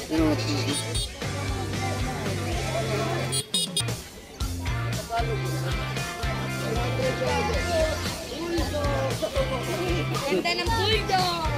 Ano? Ganda ng bulldog!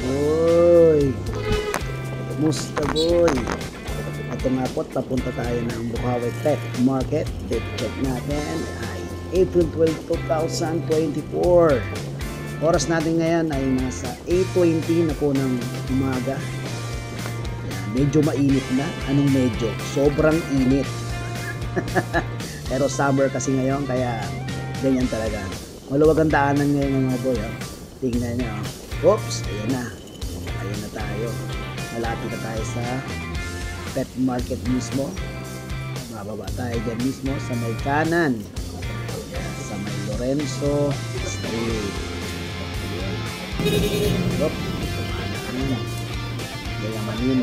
Uy, musta boy? Ito nga po, papunta tayo ng Bukawi Pet Market. Check natin ay April 12, 2024. Oras natin ngayon ay nasa 8:20 na po ng umaga. Yan, medyo mainit na. Anong medyo? Sobrang init. Pero summer kasi ngayon, kaya ganyan talaga. Maluwag ang daanan ngayon mga boy. Tingnan nyo. Oops, ayan na. Ayan na tayo. Malapit na tayo sa pet market mismo. Mababa tayo dyan mismo sa may kanan. Ayan, sa may Lorenzo Street. Look, gayaman yun.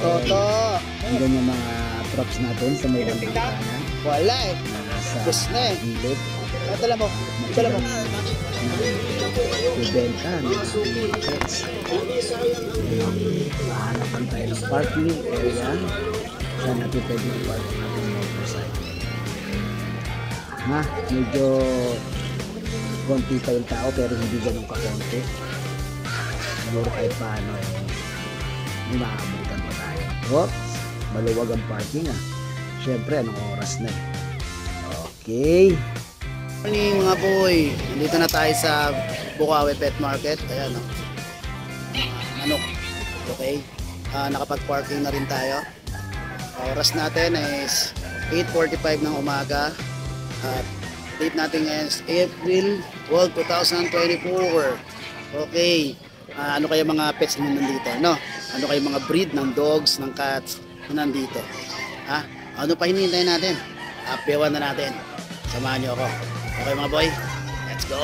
Toto. Ang ganyan mga props natin sa may bandang kanan. Wala eh. Sa Bus na eh. gilid. Dala mo. Dala mo. Ibenta ng pets. Mahanapan tayo ng parking area. Saan natin pwede yung parking natin ng motorcycle. Medyo konti pa yung tao pero hindi ganun kakonti. Siguro kahit paano may makakabutan pa tayo. Oops, maluwag ang parking Siyempre, anong oras na Okay. Morning mga boy. Nandito na tayo sa Bukawi Pet Market. Ayan o. Okay. Nakapag-parking na rin tayo. Oras natin is 8:45 ng umaga. At date natin ngayon is April 12, 2024. Okay. Ano kaya mga pets na nandito? No? Ano kaya mga breed ng dogs, ng cats na nandito? Ano pa hinihintay natin? Apewan na natin. Samahan niyo ako. Okay mga boy? Let's go!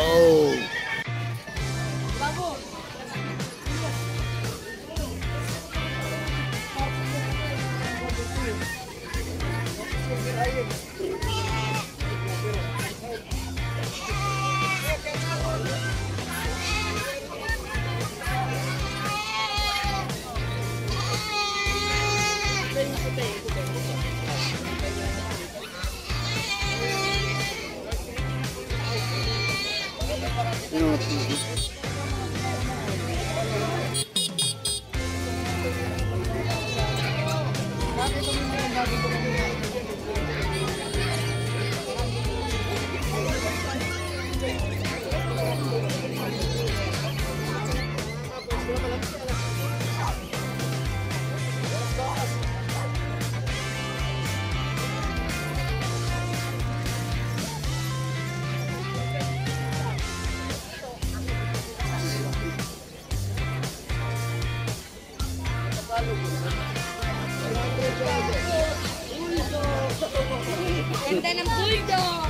Ganda ng bulldog!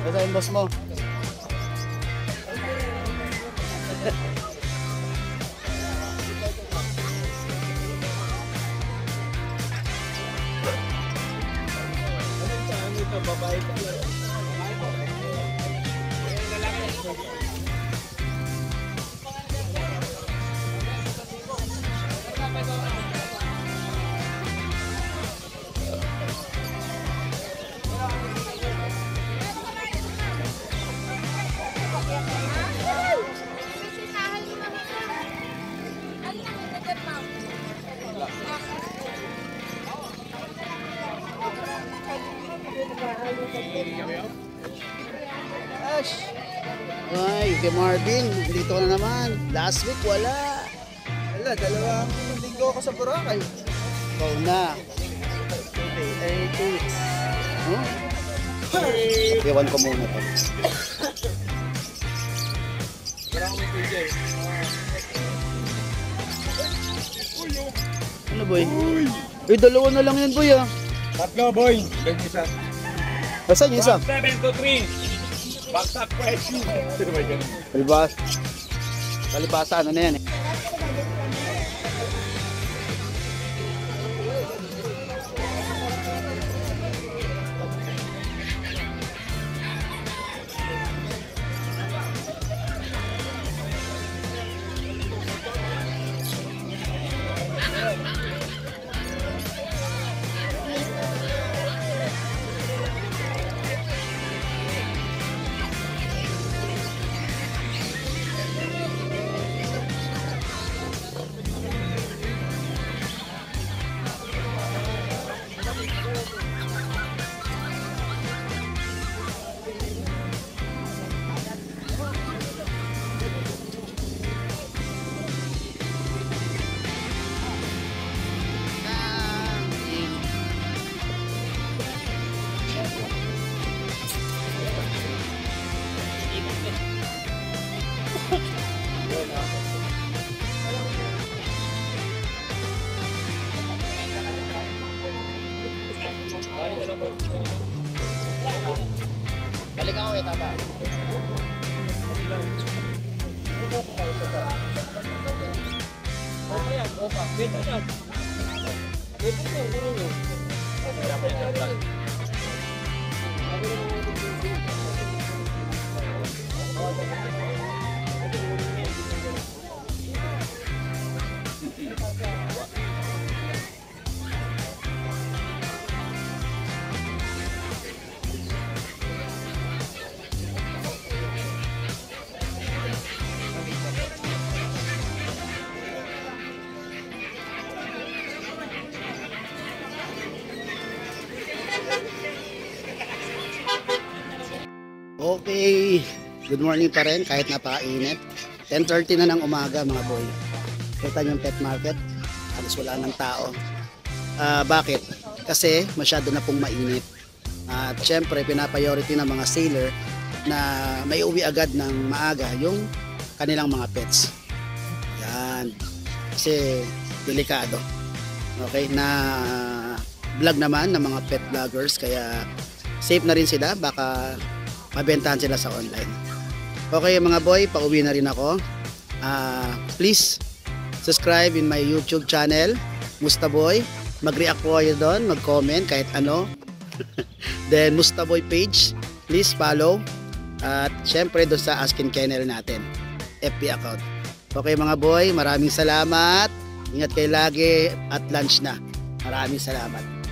Ito yung boss mo. Kay Marvin, dito na naman. Last week, wala. Wala, dalawang linggo ako sa Boracay. Ikaw na. 2 weeks. Huh? Iwan ko muna to. Wala akong PJ. Ano boy? Uy, dalawa na lang yan boy ah. Tatlo, boy. Nag-isa. Saan yung isa? 7 to 3. Bagsak question. Palibas. Palibasa, ano na yan eh. Balik ako eh, tama. Okay, good morning pa rin kahit napakainit. 10:30 na ng umaga mga boy. Kita niyo yung pet market, halos wala ng tao. Bakit? Kasi masyado na pong mainit. At syempre pinapriority ng mga sailor na may uwi agad ng maaga yung kanilang mga pets. Yan. Kasi delikado. Okay, na vlog naman ng mga pet vloggers kaya safe na rin sila, baka mabentahan sila sa online. Okay mga boy, pauwi na rin ako. Please subscribe in my YouTube channel, Mustaboy. Mag-react po kayo doon, mag-comment kahit ano. Then Mustaboy page, please follow. At syempre doon sa Askin Kennel natin, FB account. Okay mga boy, maraming salamat. Ingat kayo lagi at lunch na. Maraming salamat.